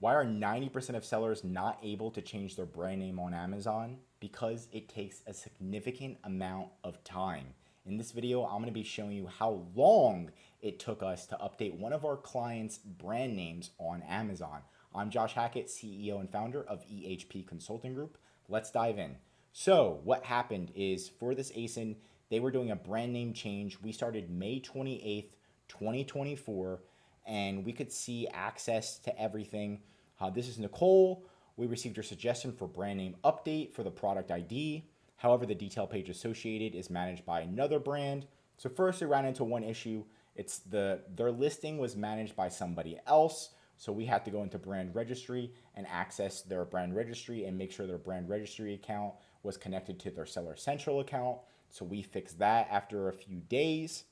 Why are 90% of sellers not able to change their brand name on Amazon? Because it takes a significant amount of time. In this video, I'm going to be showing you how long it took us to update one of our clients' brand names on Amazon. I'm Josh Hackett, CEO and founder of EHP Consulting Group. Let's dive in. So what happened is for this ASIN, they were doing a brand name change. We started May 28th, 2024, and we could see access to everything. This is Nicole. We received your suggestion for brand name update for the product ID. However, the detail page associated is managed by another brand. So first we ran into one issue. It's their listing was managed by somebody else. So we had to go into brand registry and access their brand registry and make sure their brand registry account was connected to their Seller Central account. So we fixed that after a few days.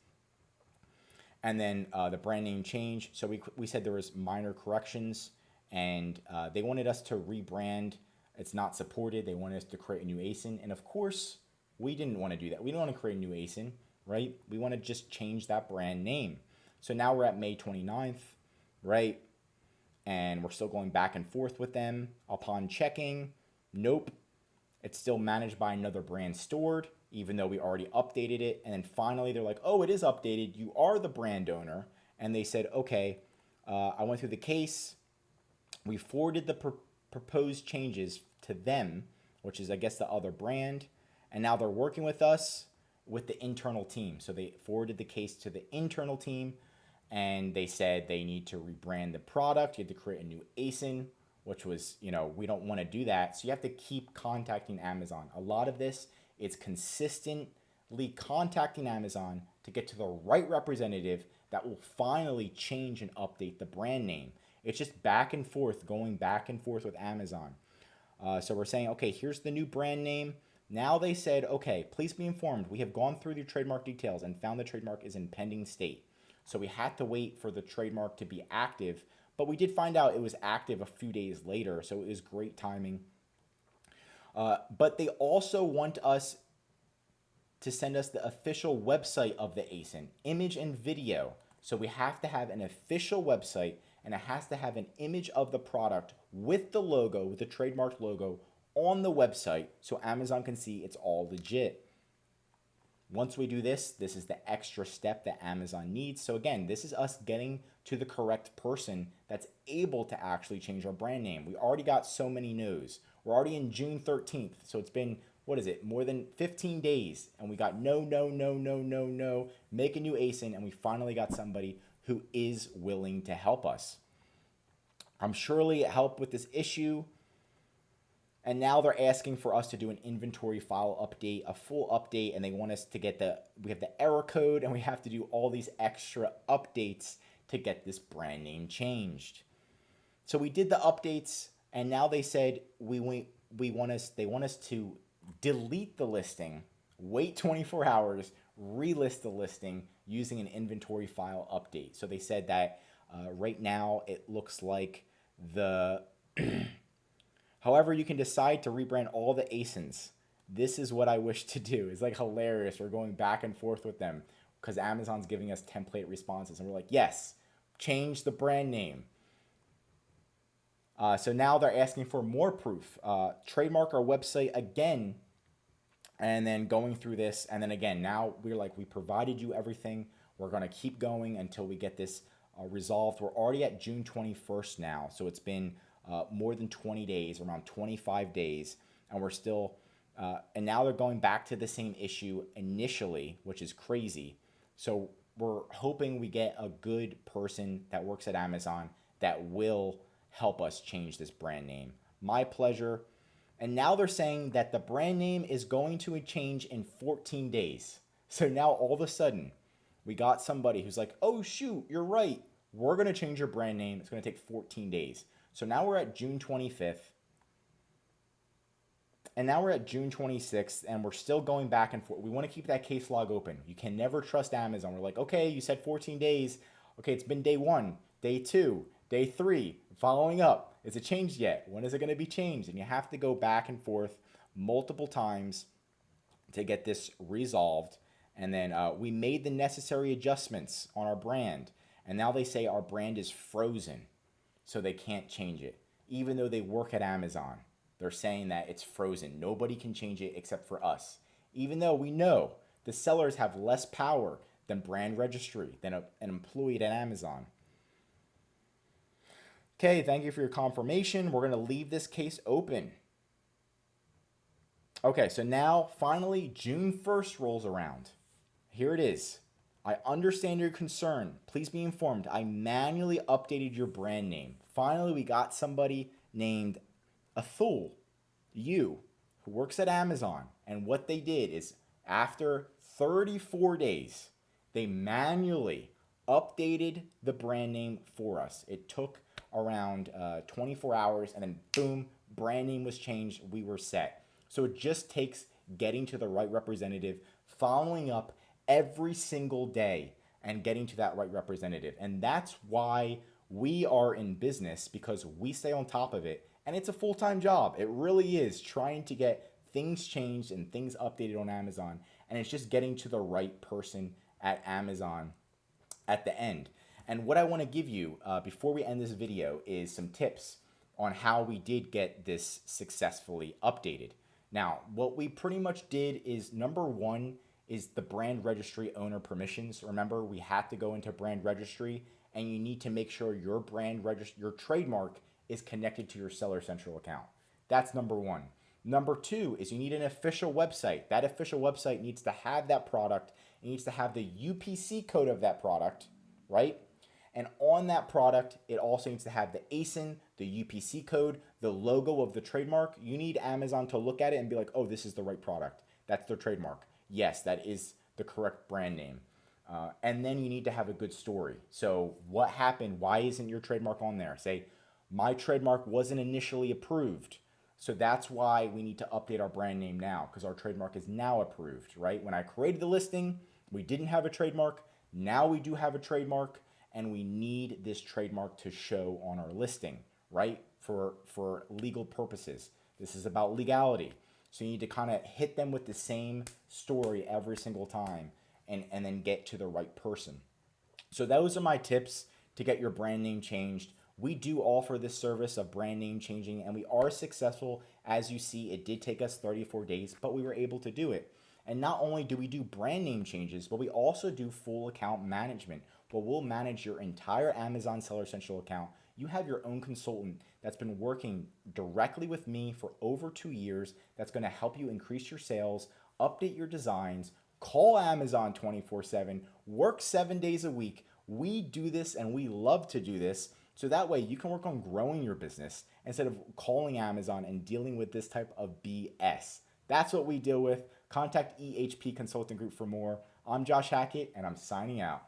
And then the brand name change. So we said there was minor corrections, and they wanted us to rebrand. It's not supported. They wanted us to create a new ASIN. And of course, we didn't want to do that. We don't want to create a new ASIN, right? We want to just change that brand name. So now we're at May 29th, right? And we're still going back and forth with them. Upon checking, nope, it's still managed by another brand stored, even though we already updated it. And then finally, they're like, oh, it is updated. You are the brand owner. And they said, okay, I went through the case. We forwarded the proposed changes to them, which is, I guess, the other brand. And now they're working with us with the internal team. So they forwarded the case to the internal team, and they said they need to rebrand the product. You have to create a new ASIN, which was, we don't want to do that. So you have to keep contacting Amazon. A lot of this is consistently contacting Amazon to get to the right representative that will finally change and update the brand name. It's just back and forth, going back and forth with Amazon. So we're saying, okay, here's the new brand name. Now they said, okay, please be informed. We have gone through the trademark details and found the trademark is in pending state. So we had to wait for the trademark to be active, but we did find out it was active a few days later, so it was great timing. But they also want us to send us the official website of the ASIN, image and video. So we have to have an official website, and it has to have an image of the product with the logo, with the trademark logo on the website, so Amazon can see it's all legit. Once we do this, this is the extra step that Amazon needs. So again, this is us getting to the correct person that's able to actually change our brand name. We already got so many no's. We're already in June 13th. So it's been, what is it, more than 15 days. And we got no, no, no, no, no, no. Make a new ASIN. And we finally got somebody who is willing to help us. I'm surely help with this issue. And now they're asking for us to do an inventory file update, a full update, and they want us to get we have the error code, and we have to do all these extra updates to get this brand name changed. So we did the updates, and now they said they want us to delete the listing, wait 24 hours, relist the listing using an inventory file update. So they said that right now it looks like however, you can decide to rebrand all the ASINs. This is what I wish to do. It's like hilarious. We're going back and forth with them because Amazon's giving us template responses. And we're like, yes, change the brand name. So now they're asking for more proof. Trademark our website again. And then going through this. And then again, now we're like, we provided you everything. We're going to keep going until we get this resolved. We're already at June 21st now. So it's been more than 20 days, around 25 days, and we're still, and now they're going back to the same issue initially, which is crazy. So we're hoping we get a good person that works at Amazon that will help us change this brand name. My pleasure. And now they're saying that the brand name is going to change in 14 days. So now all of a sudden, we got somebody who's like, oh shoot, you're right. We're going to change your brand name. It's going to take 14 days. So now we're at June 25th, and now we're at June 26th, and we're still going back and forth. We want to keep that case log open. You can never trust Amazon. We're like, okay, you said 14 days. Okay, it's been day 1, day 2, day 3, following up. Is it changed yet? When is it going to be changed? And you have to go back and forth multiple times to get this resolved. And then we made the necessary adjustments on our brand, and now they say our brand is frozen. so they can't change it. Even though they work at Amazon, they're saying that it's frozen. Nobody can change it except for us. Even though we know the sellers have less power than brand registry, than an employee at Amazon. Okay, thank you for your confirmation. We're going to leave this case open. Okay, so now finally June 1st rolls around. Here it is. I understand your concern. Please be informed. I manually updated your brand name. Finally, we got somebody named Athul, who works at Amazon. And what they did is after 34 days, they manually updated the brand name for us. It took around 24 hours, and then boom, brand name was changed. We were set. So it just takes getting to the right representative, following up every single day, and getting to that right representative. And that's why we are in business, because we stay on top of it. And it's a full-time job. It really is, trying to get things changed and things updated on Amazon. And it's just getting to the right person at Amazon at the end. And what I want to give you before we end this video is some tips on how we did get this successfully updated. Now, what we pretty much did is, number one is the brand registry owner permissions. Remember, we had to go into brand registry, and you need to make sure your your trademark is connected to your Seller Central account. That's number one. Number two is you need an official website. That official website needs to have that product. It needs to have the UPC code of that product, right? And on that product, it also needs to have the ASIN, the UPC code, the logo of the trademark. You need Amazon to look at it and be like, oh, this is the right product. That's their trademark. Yes, that is the correct brand name. And then you need to have a good story. So what happened? Why isn't your trademark on there? Say, my trademark wasn't initially approved. So that's why we need to update our brand name now, because our trademark is now approved, right? When I created the listing, we didn't have a trademark. Now we do have a trademark, and we need this trademark to show on our listing, right? For legal purposes. This is about legality. So you need to kind of hit them with the same story every single time, and then get to the right person. So those are my tips to get your brand name changed. We do offer this service of brand name changing, and we are successful. As you see, it did take us 34 days, but we were able to do it. And not only do we do brand name changes, but we also do full account management, where we'll manage your entire Amazon Seller Central account. You have your own consultant that's been working directly with me for over 2 years that's going to help you increase your sales, update your designs, call Amazon 24/7, work 7 days a week. We do this, and we love to do this, so that way you can work on growing your business instead of calling Amazon and dealing with this type of BS. That's what we deal with. Contact EHP Consulting Group for more. I'm Josh Hackett, and I'm signing out.